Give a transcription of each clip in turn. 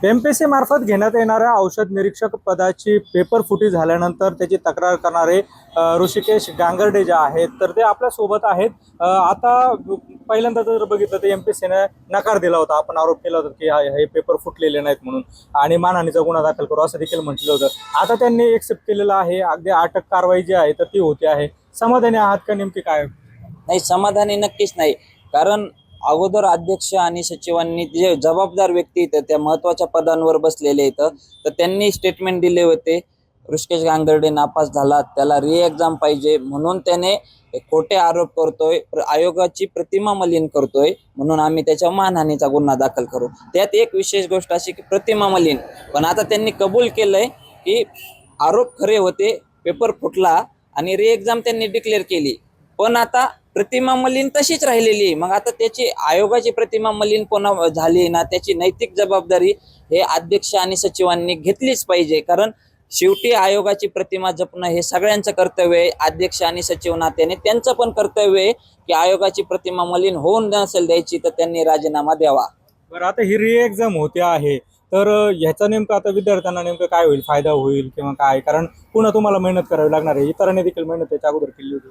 MPSC मार्फत घेण्यात येणाऱ्या औषध निरीक्षक पदाची पेपर फुटी झाल्यानंतर त्याची तक्रार करणारे ऋषिकेश गांगर्डे जे आहेत तर ते आपल्या सोबत आहेत. आता पहिल्यांदा जर बघितलं तर एमपीएससीने नकार दिला होता. आपण आरोप केला होता की हे पेपर फुटलेले नाहीत म्हणून आणि मानहानीचा गुन्हा दाखल करू असं देखील म्हटलं होतं. आता त्यांनी एक्सेप्ट केलेलं आहे. अगदी अटक कारवाई जी आहे तर ती होते आहे. समाधानी आहात का? नेमकी काय? नाही, समाधानी नक्कीच नाही. कारण अगोदर अध्यक्ष आणि सचिवांनी जे जबाबदार व्यक्ती आहेत त्या महत्वाच्या पदांवर बसलेले आहेत तर त्यांनी स्टेटमेंट दिले होते ऋषिकेश गांगर्डे नापास झाला, त्याला री एक्झाम पाहिजे म्हणून त्याने खोटे आरोप करतोय, आयोगाची प्रतिमा मलिन करतोय म्हणून आम्ही त्याच्या मानहानीचा गुन्हा दाखल करू. त्यात एक विशेष गोष्ट अशी की प्रतिमा मलिन, पण आता त्यांनी कबूल केलंय की आरोप खरे होते, पेपर फुटला आणि री एक्झाम त्यांनी डिक्लेअर केली. पण आता प्रतिमा मलिन तशीच राहिलेली आहे. मग आता त्याची आयोगाची प्रतिमा मलिन पुन्हा झाली ना, त्याची नैतिक जबाबदारी हे अध्यक्ष आणि सचिवांनी घेतलीच पाहिजे. कारण शेवटी आयोगाची प्रतिमा जपणं हे सगळ्यांचं कर्तव्य आहे. अध्यक्ष आणि सचिव नात्याने त्यांचं पण कर्तव्य आहे की आयोगाची प्रतिमा मलिन होऊन नसेल द्यायची तर त्यांनी राजीनामा द्यावा. बरं, आता ही री एक्झाम होते आहे तर ह्याचा नेमकं आता विद्यार्थ्यांना नेमकं काय होईल, फायदा होईल किंवा काय? कारण पुन्हा तुम्हाला मेहनत करावी लागणार आहे. इतरांनी देखील मेहनत त्याच्या अगोदर केली होती.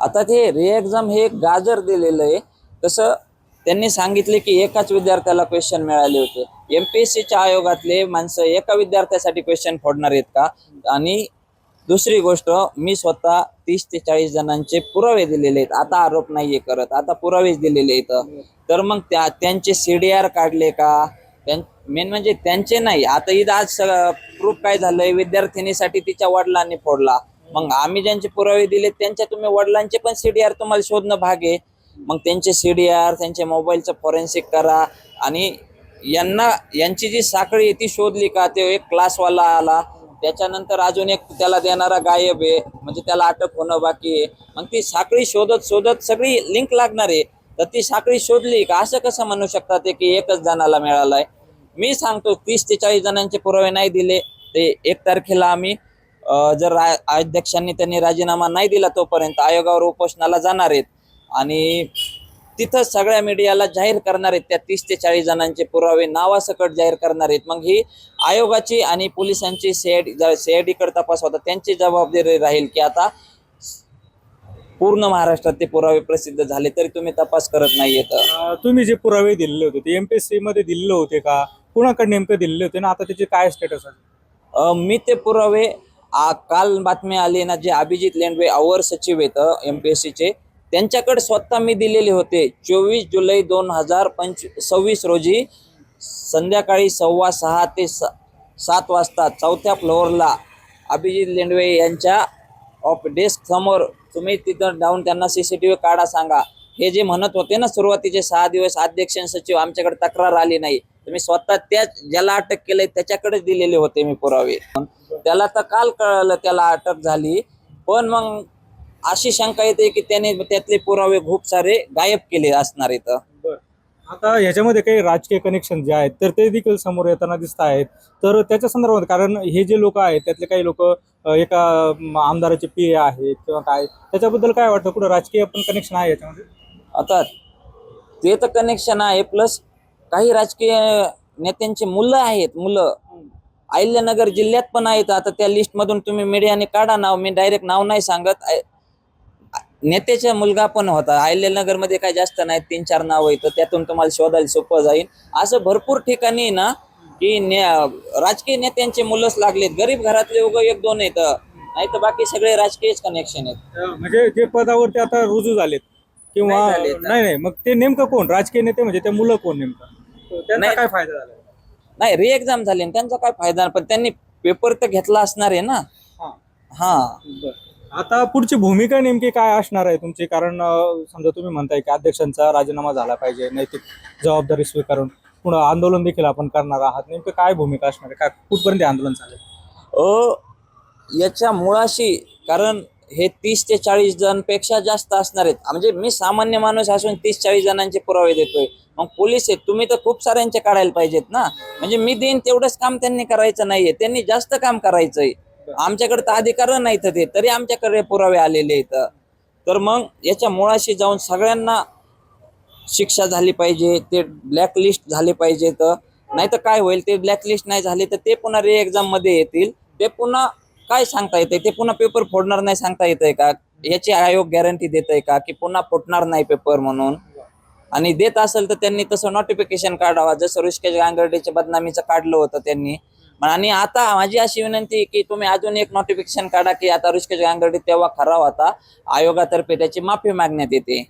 आता ते री एक्झाम हे गाजर दिलेलं आहे. तसं त्यांनी सांगितले की एकाच विद्यार्थ्याला क्वेश्चन मिळाले होते. एमपीएससीच्या आयोगातले माणसं एका विद्यार्थ्यासाठी क्वेश्चन फोडणार आहेत का? आणि दुसरी गोष्ट, मी स्वतः 30 ते 40 जणांचे पुरावे दिलेले आहेत. आता आरोप नाहीये करत, आता पुरावेच दिलेले आहेत. तर मग त्यांचे सीडीआर काढले का? मेन म्हणजे त्यांचे नाही. आता इथं आज प्रूफ काय झालंय, विद्यार्थिनीसाठी तिच्या वडिलांनी फोडला. मग आम्ही ज्यांचे पुरावे दिले त्यांच्या तुम्ही वडिलांचे पण सीडीआर तुम्हाला शोधणं भाग आहे. मग त्यांचे सीडीआर, त्यांच्या मोबाईलचं फॉरेन्सिक करा आणि यांची जी साखळी आहे ती शोधली का? ते एक क्लासवाला आला, त्याच्यानंतर अजून एक त्याला देणारा गायब आहे, म्हणजे त्याला अटक होणं बाकी आहे. मग ती साखळी शोधत शोधत सगळी लिंक लागणार आहे. तर ती साखळी शोधली का? असं कसं म्हणू शकतात की एकच जणाला मिळालाय? मी सांगतो 30 ते 40 जणांचे पुरावे नाही दिले ते 1 तारखेला आम्ही जर अध्यक्षांनी त्यांनी राजीनामा नाही दिला तोपर्यंत आयोगावर उपोषणाला जाणार आहेत आणि तिथं सगळ्या मीडियाला जाहीर करणार आहेत. त्या 30 ते 40 जणांचे पुरावे नावासकट जाहीर करणार आहेत. मग ही आयोगाची आणि पोलिसांची सीआयडी कडे तपास होता त्यांची जबाबदारी राहील की आता पूर्ण महाराष्ट्रात ते पुरावे प्रसिद्ध झाले तरी तुम्ही तपास करत नाहीयेत. तुम्ही जे पुरावे दिलेले होते ते एमपीएससी मध्ये दिलेले होते का? कुणाकडे नेमकं दिलेले होते ना? आता त्याचे काय स्टेटस आहे? मी ते पुरावे काल बातमी आली ना, जे अभिजित लेंडवे अवर सचिव आहेत एमपीएससीचे, त्यांच्याकडे स्वतः मी दिलेले होते. 24 जुलै 2026 रोजी संध्याकाळी 6:15 ते 7 वाजता 4थ्या फ्लोअरला अभिजित लेंडवे यांच्या डेस्क समोर तुम्ही तिथं जाऊन त्यांना सीसीटीव्ही काढा सांगा. हे जे म्हणत होते ना सुरुवातीचे 6 दिवस अध्यक्ष सचिव आमच्याकडे तक्रार आली नाही, तुम्ही स्वतः त्या ज्याला अटक केलंय त्याच्याकडेच दिलेले होते मी पुरावे. त्याला तर काल कळलं त्याला अटक झाली, पण मग अशी शंका येते की त्याने त्यातले पुरावे खूप सारे गायब केले असणार आहेत. आता ह्याच्यामध्ये काही राजकीय कनेक्शन जे आहेत तर ते देखील समोर येताना दिसत आहेत. तर त्याच्या संदर्भात, कारण हे जे लोक आहेत त्यातले काही लोक एका आमदाराचे पीए आहेत किंवा काय, त्याच्याबद्दल काय वाटतं? कुठं राजकीय पण कनेक्शन आहे याच्यामध्ये? आता ते तर कनेक्शन आहे, प्लस काही राजकीय नेत्यांची मुलं आहेत. मुलं अहिल्यानगर जिल्ह्यात पण आहेत. आता त्या लिस्ट मधून तुम्ही मीडियाने काढा नाव, मी डायरेक्ट नाव नाही सांगत. नेत्याचा मुलगा पण होता अहिल्यानगर मध्ये, काय जास्त नाही, 3-4 नाव आहेत. त्यातून तुम्हाला शोधायला सोपं जाईल. असं भरपूर ठिकाणी ना की राजकीय नेत्यांचे मुलंच लागलेत. गरीब घरातले उगा 1-2 आहेत, नाही तर बाकी सगळे राजकीय कनेक्शन आहेत. म्हणजे जे पदावरती आता रुजू झालेत किंवा नाही, मग ते नेमकं कोण? राजकीय नेते म्हणजे ते मुलं कोण नेमकं? त्यांना काय फायदा झाला? नाही, री एक्झाम झाली त्यांचा काय फायदा, पण त्यांनी पेपर तर घेतला असणार आहे ना. हा, आता पुढची भूमिका नेमकी काय असणार आहे तुमची? कारण समजा तुम्ही म्हणताय की अध्यक्षांचा राजीनामा झाला पाहिजे, नैतिक जबाबदारी स्वीकारून पुन्हा आंदोलन देखील आपण करणार आहात. नेमकं काय भूमिका असणार आहे? काय कुठपर्यंत आंदोलन चालेल? याच्या मुळाशी, कारण हे 30 ते 40 जणांपेक्षा जास्त असणार आहेत. म्हणजे मी सामान्य माणूस असून 30-40 जणांचे पुरावे देतोय. मग पोलीस आहेत, तुम्ही तर खूप साऱ्यांचे काढायला पाहिजेत ना. म्हणजे मी देईन तेवढंच काम त्यांनी करायचं नाहीये, त्यांनी जास्त काम करायचंय. आमच्याकडे तर अधिकार नाहीत ते, तरी आमच्याकडे पुरावे आलेले आहेत. तर मग याच्या मुळाशी जाऊन सगळ्यांना शिक्षा झाली पाहिजे, ते ब्लॅकलिस्ट झाले पाहिजेत नाही तर काय होईल, ते ब्लॅकलिस्ट नाही झाले तर ते पुन्हा री एक्झाम मध्ये येतील. ते पुन्हा काय सांगता येते, ते पुन्हा पेपर फोडणार नाही सांगता येतंय का? याची आयोग गॅरंटी देतंय का की पुन्हा फुटणार नाही पेपर म्हणून? आणि देत असेल तर त्यांनी तसं नोटिफिकेशन काढावा, जसं ऋषिकेश गांगर्डेच्या बदनामीचं काढलं होतं त्यांनी. आणि आता माझी अशी विनंती आहे की तुम्ही अजून एक नोटिफिकेशन काढा की आता ऋषिकेश गांगर्डे तेव्हा खरा होता, आयोगातर्फे त्याची माफी मागण्यात येते.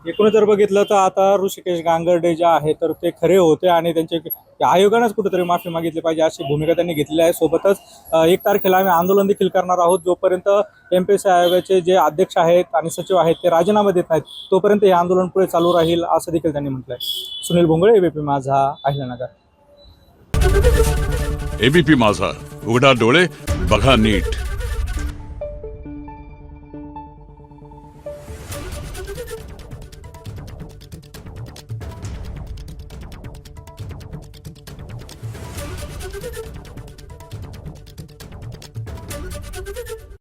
एकूण जर बघितलं तर आता ऋषिकेश गांगर्डे जे आहे तर ते खरे होते आणि त्यांचे आयोगानेच कुठेतरी माफी मागितली पाहिजे अशी भूमिका त्यांनी घेतलेली आहे. सोबतच 1 तारखेला आम्ही आंदोलन देखील करणार आहोत. जोपर्यंत MPSC आयोगाचे जे अध्यक्ष आहेत आणि सचिव आहेत ते राजीनामा देत नाहीत तोपर्यंत हे आंदोलन पुढे चालू राहील असं देखील त्यांनी म्हटलंय. सुनील भोंगळे, ABP माझा, अहिल्यानगर. ABP माझा, उघडा डोळे बघा नीट. Thank you.